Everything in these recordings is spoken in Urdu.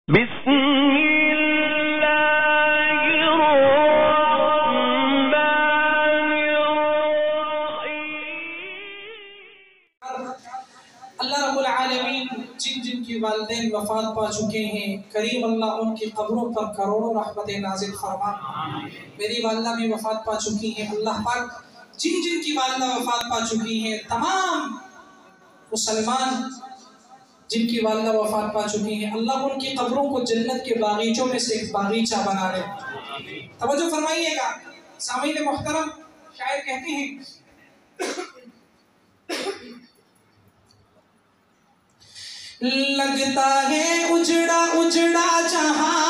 بسم اللہ الرحمن الرحیم۔ اللہ رب العالمین جن جن کی والدین وفات پا چکے ہیں، کریم اللہ ان کی قبروں پر کروڑوں رحمت نازل فرما۔ میری والدہ بھی وفات پا چکی ہیں، اللہ پاک جن جن کی والدہ وفات پا چکی ہیں، تمام مسلمان جن کی والدہ وفات پا چکی ہیں، اللہ ان کی قبروں کو جنت کے باغیچوں میں سے ایک باغیچہ بنا لے۔ توجہ فرمائیے گا سامعین محترم، شاعر کہتے ہیں لگتا ہے اجڑا اجڑا جہاں،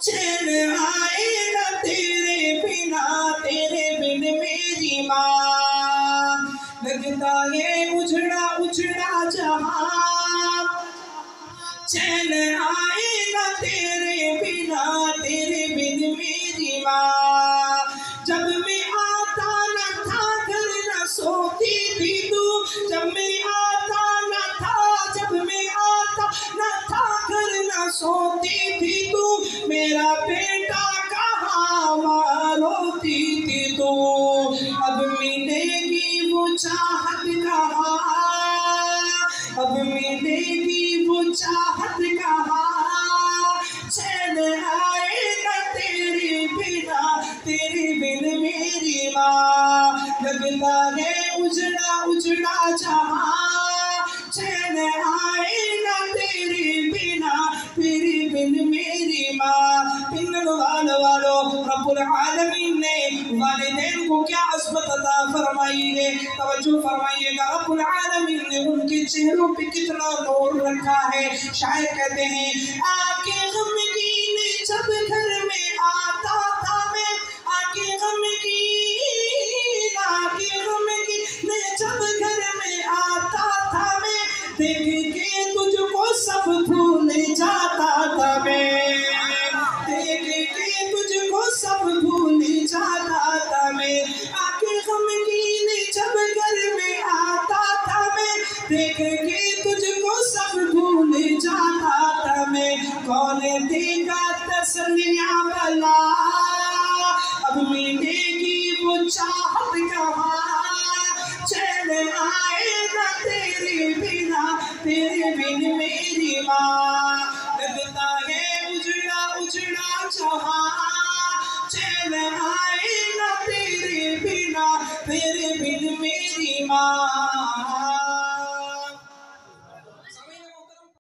چین آئے نہ تیرے بنا، تیرے بن میری ماں۔ لگتا ہے اجڑا اجڑا جہاں، چین آئے نہ تیرے بنا، تیرے بن میری ماں۔ جب میں آتا نہ تھا گھر نہ سوتی تھی تو، جب میں آتا نہ تھا، جب میں آتا نہ تھا گھر نہ سوتی تھی تو، میرا بیٹا کہاں ماں روتی تھی تو۔ اب ملے گی وہ چاہت کہاں، اب ملے گی وہ چاہت کہاں، چین آئے نہ تیرے بنا، تیرے بن میری ماں۔ لگتا ہے اجڑا اجڑا جہاں، چین آئے نہ تیرے بنا، تیرے بن میری ماں۔ والو رب العالمین نے والدین کو کیا عظمت عطا فرمائی ہے، توجہ فرمائیے گا۔ رب العالمین نے ان کے چہروں پہ کتنا نور رکھا ہے۔ شاعر کہتے ہیں آکے غمگین جب گھر میں آتا تھا میں، آکے غمگین، آکے غمگین جب گھر میں آتا تھا میں، دیکھ کے تجھ کو سب بھول جاتا تھا میں، دیکھ کے تجھ کو سب بھول جاتا تھا میں۔ آکے غمگین جب گھر میں آتا تھا میں، دیکھ کے تجھ کو سب بھول جاتا تھا میں۔ کون دے گا تسلیاں بلا، اب ملے گی وہ چاہت کہاں، چین آئے نہ تیرے بنا، تیرے بن میری ماں۔ لگتا ہے اجڑا اجڑا جہاں، چین آئے نہ تیرے بنا، تیرے بن میری ماں۔